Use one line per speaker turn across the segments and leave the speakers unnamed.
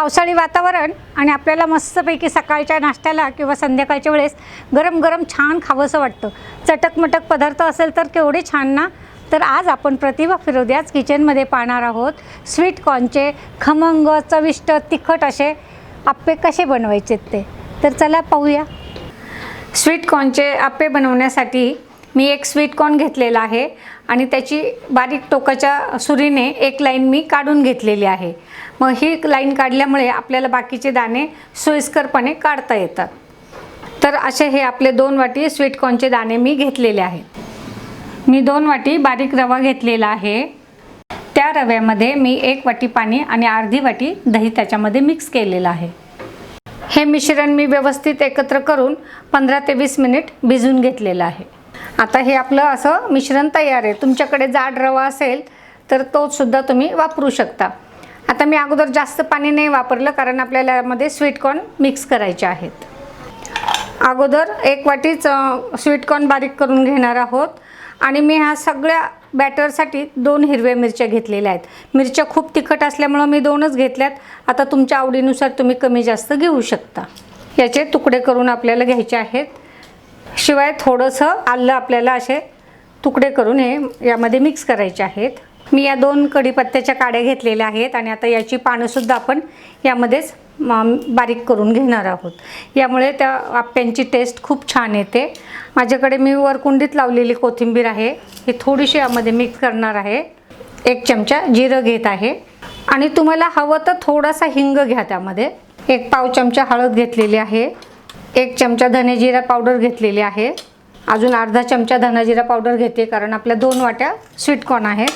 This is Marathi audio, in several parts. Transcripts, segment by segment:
पावसाळी वातावरण आणि आपल्याला मस्तपैकी सकाळच्या नाश्त्याला किंवा संध्याकाळच्या वेळेस गरम गरम छान खावंसं वाटतं. चटकमटक पदार्थ असेल तर केवढे छान ना. तर आज आपण प्रतिभा फिरोदियाज किचनमध्ये पाहणार आहोत स्वीट कॉर्नचे खमंग चविष्ट तिखट असे आप्पे कसे बनवायचे ते. तर चला पाहूया. स्वीट कॉर्नचे आप्पे बनवण्यासाठी मी एक स्वीट कॉर्न घेतलेला आहे आणि त्याची बारीक टोकाच्या सुरीने एक लाईन मी काढून घेतलेली आहे. मग ही लाईन काढल्यामुळे आपल्याला बाकीचे दाणे सोयीस्करपणे काढता येतात. तर असे हे आपले 2 वाटी स्वीट कॉर्नचे दाणे मी घेतलेले आहेत. मी 2 वाटी बारीक रवा घेतलेला आहे. त्या रव्यामध्ये मी 1 वाटी पाणी आणि अर्धी वाटी दही त्याच्यामध्ये मिक्स केलेलं आहे. हे मिश्रण मी व्यवस्थित एकत्र करून 15 ते 20 मिनिट भिजवून घेतलेलं आहे. आता हे आपलं असं मिश्रण तयार आहे. तुमच्याकडे जाड रवा असेल तर तो सुद्धा तुम्ही वापरू शकता. आता मी अगोदर जास्त पाणी नाही वापरलं कारण आपल्याला यामध्ये स्वीट कॉर्न मिक्स करायचे आहेत. अगोदर 1 वाटीच स्वीट कॉर्न बारीक करून घेणार आहोत आणि मी ह्या सगळ्या बॅटरसाठी 2 हिरव्या मिरच्या घेतलेल्या आहेत. मिरच्या खूप तिखट असल्यामुळे मी 2च घेतल्यात. आता तुमच्या आवडीनुसार तुम्ही कमी जास्त घेऊ शकता. याचे तुकडे करून आपल्याला घ्यायचे आहेत. शिवाय थोडंसं आलं आपल्याला असे तुकडे करून हे यामध्ये मिक्स करायचे आहेत. मी या 2 कढीपत्त्याच्या काड्या घेतलेल्या आहेत आणि आता याची पानंसुद्धा आपण यामध्येच बारीक करून घेणार आहोत. यामुळे त्या आप्प्यांची टेस्ट खूप छान येते. माझ्याकडे मी वरकुंडीत लावलेली कोथिंबीर आहे, ही थोडीशी यामध्ये मिक्स करणार आहे. 1 चमचा जिरं घेत आहे आणि तुम्हाला हवं तर थोडासा हिंग घ्या. त्यामध्ये 1 पाव चमचा हळद घेतलेली आहे. 1 चमचा धने जिरा पावडर घेतलेली आहे. अजून अर्धा चमचा धना जिरा पावडर घेते कारण आपल्या 2 वाट्या स्वीट कॉर्न आहेत.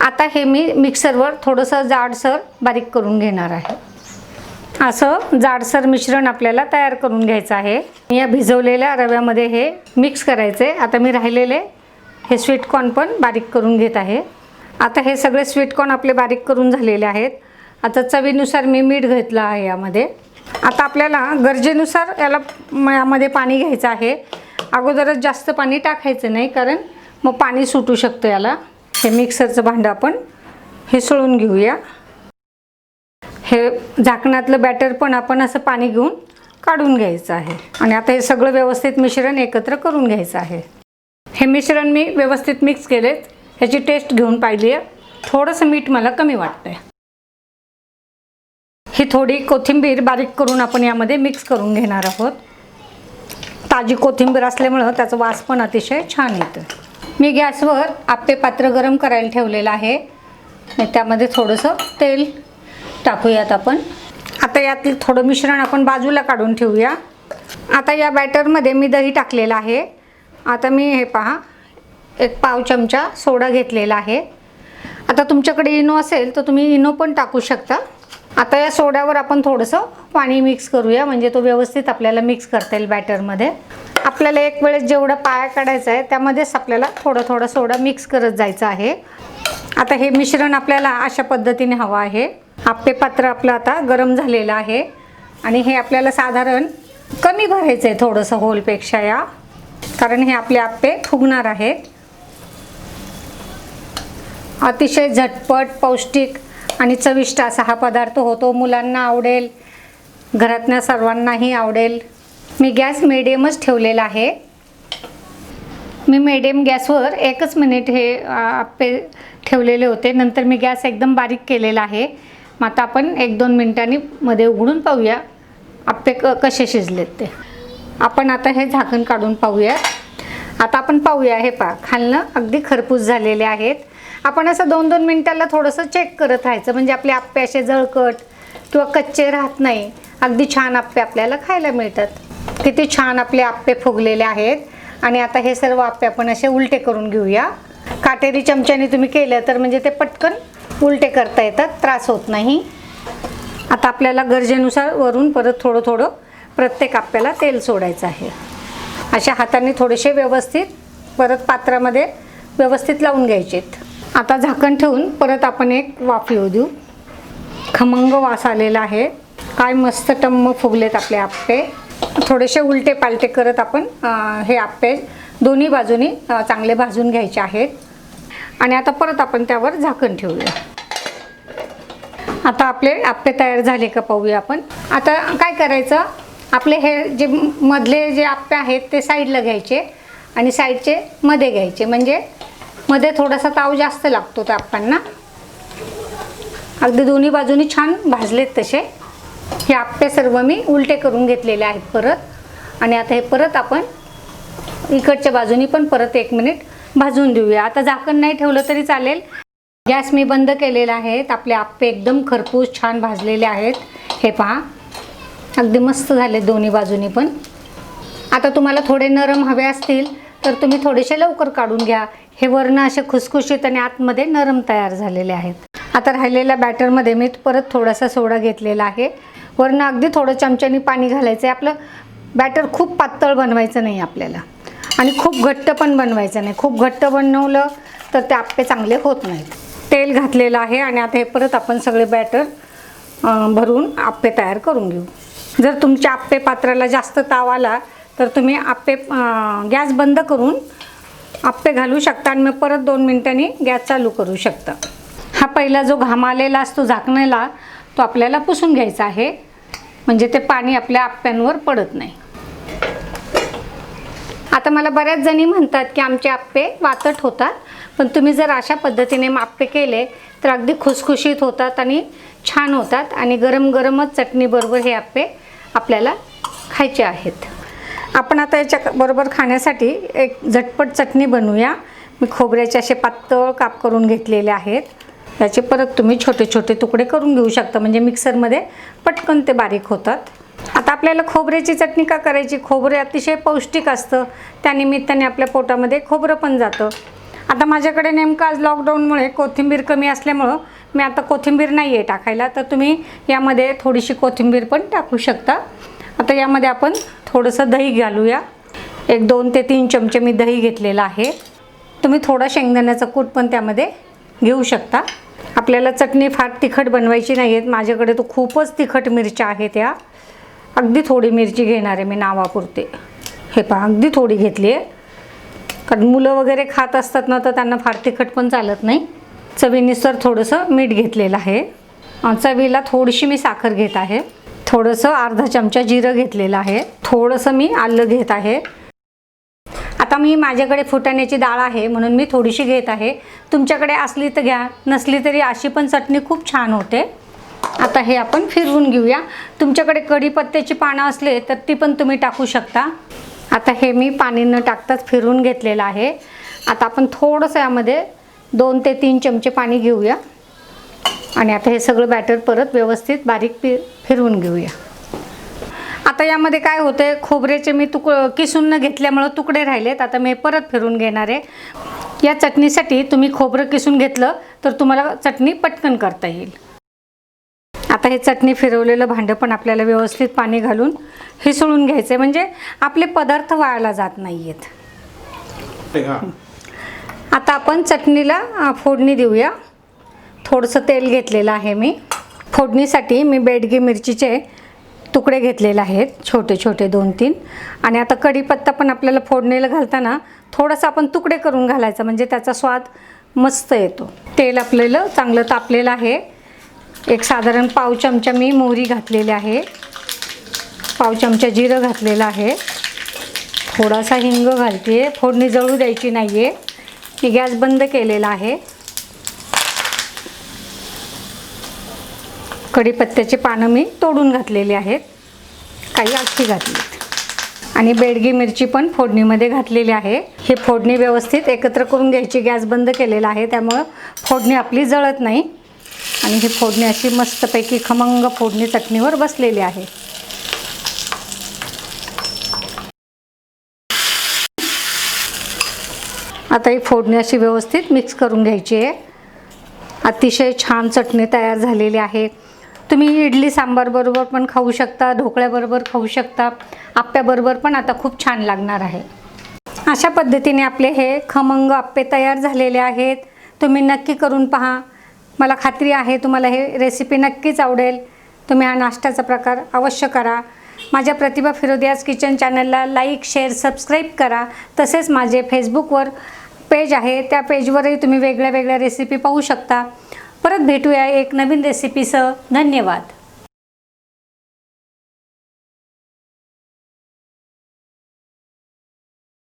आता हे मी मिक्सरवर थोडंसं जाडसर बारीक करून घेणार आहे. असं जाडसर मिश्रण आपल्याला तयार करून घ्यायचं आहे. या भिजवलेल्या रव्यामध्ये हे मिक्स करायचे. आता मी राहिलेले हे स्वीट कॉर्न पण बारीक करून घेत आहे. आता हे सगळे स्वीट कॉर्न आपले बारीक करून झालेले आहेत. आता चवीनुसार मी मीठ घेतलं आहे यामध्ये. आता आपल्याला गरजेनुसार यामध्ये पाणी घ्यायचं आहे. अगोदरच जास्त पाणी टाकायचं नाही कारण मग पाणी सुटू शकतं याला. हे मिक्सरचं भांडं आपण हिसळून घेऊया. हे झाकणातलं बॅटर पण आपण असं पाणी घेऊन काढून घ्यायचं आहे. आणि आता हे सगळं व्यवस्थित मिश्रण एकत्र करून घ्यायचं आहे. हे मिश्रण मी व्यवस्थित मिक्स केले. ह्याची टेस्ट घेऊन पाहिली आहे. थोडंसं मीठ मला कमी वाटतंय. ही थोडी कोथिंबीर बारीक करून आपण यामध्ये मिक्स करून घेणार आहोत. ताजी कोथिंबीर असल्यामुळं त्याचा वास पण अतिशय छान येतो. मी गॅसवर आप्पे पात्र गरम करायला ठेवलेलं आहे. त्यामध्ये थोडंसं तेल टाकूयात आपण. आता यातील थोडं मिश्रण आपण बाजूला काढून ठेवूया. आता या बॅटरमध्ये मी दही टाकलेलं आहे. आता मी हे पहा 1 पाव चमचा सोडा घेतलेला आहे. आता तुमच्याकडे इनो असेल तर तुम्ही इनो पण टाकू शकता. आता या सोड्यावर आपण थोडंसं पाणी मिक्स करूया म्हणजे तो व्यवस्थित आपल्याला मिक्स करता येईल बॅटरमध्ये. आपल्याला एक वेळेस जेवढा पाया काढायचा आहे त्यामध्येच आपल्याला थोडा सोडा मिक्स करत जायचं आहे. आता हे मिश्रण आपल्याला अशा पद्धतीने हवं आहे. आप्पे पात्र आपलं आता गरम झालेलं आहे आणि हे आपल्याला साधारण कमी भरायचं आहे थोडंसं होलपेक्षा या, कारण हे आपले आप्पे फुगणार आहेत. अतिशय झटपट पौष्टिक आणि चविष्ट असा हा पदार्थ होतो. मुलांना आवडेल, घरातल्या सर्वांनाही आवडेल. मी गॅस मिडियमच ठेवलेला आहे. मी मिडियम गॅसवर 1च मिनिट हे आप्पे ठेवलेले होते. नंतर मी गॅस एकदम बारीक केलेला आहे. मग आता आपण 1-2 मिनिटांनी मध्ये उघडून पाहूया आप्पे कसे शिजलेत ते. आपण आता हे झाकण काढून पाहूया. आता आपण पाहूया. हे पहा खालनं अगदी खरपूस झालेले आहेत. आपण असं 2-2 मिनिटाला थोडंसं चेक करत राहायचं म्हणजे आपले आप्पे असे जळकट किंवा कच्चे राहत नाही. अगदी छान आप्पे आपल्याला खायला मिळतात. किती छान आपले आप्पे फुगलेले आहेत. आणि आता हे सर्व आप्पे आपण असे उलटे करून घेऊया. काटेरी चमच्याने तुम्ही केलं तर म्हणजे ते पटकन उलटे करता येतात, त्रास होत नाही. आता आपल्याला गरजेनुसार वरून परत थोडं प्रत्येक आप्प्याला तेल सोडायचं आहे. अशा हाताने थोडेसे व्यवस्थित परत पात्रामध्ये व्यवस्थित लावून घ्यायचेत. आता झाकण ठेवून परत आपण एक वाफ येऊ देऊ. खमंग वास आलेला आहे. काय मस्त टम्म फुगलेत आपले आप्पे. थोडेसे उलटे पालटे करत आपण हे आप्पे दोन्ही बाजूनी चांगले भाजून घ्यायचे आहेत. आणि आता परत आपण त्यावर झाकण ठेवूया. आता आपले आप्पे तयार झाले का पाहूया आपण। आता काय करायचं, आपले हे जे मधले जे आप्पे आहेत ते साईडला घ्यायचे आणि साईडचे मध्ये घ्यायचे, म्हणजे मध्ये थोडासा ताव जास्त लागतो त्या आप्पांना। अगदी दोन्ही बाजूनी छान भाजलेत तसे। हे आप्पे सर्व मी उलटे करून घेतलेले आहेत परत, आणि आता हे परत आपण इकडच्या बाजूनी पण परत 1 मिनिट भाजून देऊया। आता झाकण नाही ठेवलं तरी चालेल। गॅस मी बंद केलेला आहे। आपले आप्पे एकदम खरपूस छान भाजलेले आहेत। हे पहा, अगदी मस्त झाले दोन्ही बाजूनी पण। आता तुम्हाला थोडे नरम हवे असतील तर तुम्ही थोडेसे लवकर काढून घ्या। हे वरनं असे खुसखुशीत आणि आतमध्ये नरम तयार झालेले आहेत। आता राहिलेल्या बॅटरमध्ये मी परत थोडासा सोडा घेतलेला आहे। वरनं अगदी थोडं चमच्यानी पाणी घालायचं आहे। आपलं बॅटर खूप पातळ बनवायचं नाही आपल्याला, आणि खूप घट्ट पण बनवायचं नाही। खूप घट्ट बनवलं तर ते आप्पे चांगले होत नाहीत। तेल घातलेलं आहे आणि आता हे परत आपण सगळे बॅटर भरून आप्पे तयार करून घेऊ। जर तुमच्या आप्पे पात्राला जास्त ताव आला तर तुम्ही आप्पे गॅस बंद करून आप्पे घालू शकता आणि मग परत 2 मिनिटांनी गॅस चालू करू शकता। हा पहिला जो घाम आलेला असतो झाकणाला तो आपल्याला पुसून घ्यायचा आहे, म्हणजे ते पाणी आपल्या आप्प्यांवर पडत नाही। आता मला बऱ्याच जणी म्हणतात की आमचे आप्पे वातट होतात, पण तुम्ही जर अशा पद्धतीने आप्पे केले तर अगदी खुसखुशीत होतात आणि छान होतात, आणि गरम गरमच चटणीबरोबर हे आप्पे आपल्याला खायचे आहेत। आपण आता याच्या बरोबर खाण्यासाठी एक झटपट चटणी बनवूया। मी खोबऱ्याचे असे पातळ काप करून घेतलेले आहेत। याचे परत तुम्ही छोटे छोटे तुकडे करून घेऊ शकता, म्हणजे मिक्सरमध्ये पटकन ते बारीक होतात। आता आपल्याला खोबऱ्याची चटणी का करायची, खोबरे अतिशय पौष्टिक असतं, त्यानिमित्ताने आपल्या पोटामध्ये खोबरं पण जातं। आता माझ्याकडे नेमकं आज लॉकडाऊनमुळे कोथिंबीर कमी असल्यामुळं मी आता कोथिंबीर नाही आहे टाकायला, तर तुम्ही यामध्ये थोडीशी कोथिंबीर पण टाकू शकता। आता यामध्ये आपण थोडंसं दही घालूया। 2 ते 3 चमचे मी दही घेतलेला आहे। तुम्ही थोडा शेंगदाण्याचा कूट पण त्यामध्ये घेऊ शकता। आपल्याला चटणी फार तिखट बनवायची नाही आहे, माझ्याकडे तो खूपच तिखट मिरच्या आहेत त्या। अगदी थोडी मिरची घेणार आहे मी नावापुरते। हे पहा, अगदी थोडी घेतली आहे, कारण मुलं वगैरे खात असतात ना, तर त्यांना फार तिखट पण चालत नाही। चवीनुसार थोडंसं मीठ घेतलेलं आहे। चवीला थोडीशी मी साखर घेत आहे। थोडंसं अर्धा चमचा जिरं घेतलेलं आहे। थोडंसं मी आलं घेत आहे। आता मी माझ्याकडे फुटाण्याची डाळ आहे म्हणून मी थोडीशी घेत आहे। तुमच्याकडे असली तर घ्या, नसली तरी अशी पण चटणी खूप छान होते। आता हे आपण फिरवून घेऊया। तुमच्याकडे कढीपत्त्याची पानं असले तर ती पण तुम्ही टाकू शकता। आता हे मी पाणी न टाकताच फिरवून घेतलेलं आहे। आता आपण थोडंसं यामध्ये 2 ते 3 चमचे पाणी घेऊया, आणि आता हे सगळं बॅटर परत व्यवस्थित बारीक फिरवून घेऊया। आता यामध्ये काय होते, खोबऱ्याचे मी किसून न घेतल्यामुळे तुकडे राहिलेत। आता मी परत फिरवून घेणार आहे। या चटणीसाठी तुम्ही खोबरं किसून घेतलं तर तुम्हाला चटणी पटकन करता येईल। आता हे चटणी फिरवलेलं भांडं पण आपल्याला व्यवस्थित पाणी घालून हिसळून घ्यायचे, म्हणजे आपले पदार्थ वायाला जात नाहीयेत। आता आपण चटणीला फोडणी देऊया। थोडंसं तेल घेतलेलं आहे मी। फोडणीसाठी मी बेडगी मिरचीचे तुकडे घेतलेले आहेत, छोटे छोटे 2-3। आणि आता कढीपत्ता पण आपल्याला फोडणीला घालताना थोडंसं आपण तुकडे करून घालायचं, म्हणजे त्याचा स्वाद मस्त येतो। तेल आपल्याला चांगलं तापलेलं आहे। एक साधारण पाव चमचा मी मोहरी घातलेली आहे। पाव चमचा जिरं घातलेलं आहे। थोडासा हिंग घालते। फोडणी जळू द्यायची नाही आहे। मी गॅस बंद केलेला आहे। कढीपत्त्याची पानं मी तोडून घातलेली आहेत, काही अख्खी घातली, आणि बेडगी मिरची पण फोडणीमध्ये घातलेली आहे। ही फोडणी व्यवस्थित एकत्र करून घ्यायची। गॅस बंद केलेला आहे त्यामुळं फोडणी आपली जळत नाही, आणि ही फोडणी अशी मस्तपैकी खमंग फोडणी चटणीवर बसलेली आहे। आता ही फोडणी अशी व्यवस्थित मिक्स करून घ्यायची आहे। अतिशय छान चटणी तयार झालेली आहे। तुम्ही इडली सांबार बरोबर पण खाऊ शकता, ढोकळ्याबरोबर खाऊ शकता, आप्प्याबरोबर पण आता खूप छान लागणार आहे। अशा पद्धतीने आपले हे खमंग आप्पे तयार झालेले आहेत। तुम्ही नक्की करून पहा। मला खात्री आहे तुम्हाला हे रेसिपी नक्कीच आवडेल। तुम्ही हा नाश्त्याचा प्रकार अवश्य करा। माझ्या प्रतिभा फिरोदियाज किचन चॅनलला लाईक, शेअर, सबस्क्राईब करा। तसेच माझे फेसबुकवर पेज आहे, त्या पेजवरही तुम्ही वेगळ्या वेगळ्या रेसिपी पाहू शकता। परत भेटूया एक नवीन रेसिपीसह. धन्यवाद.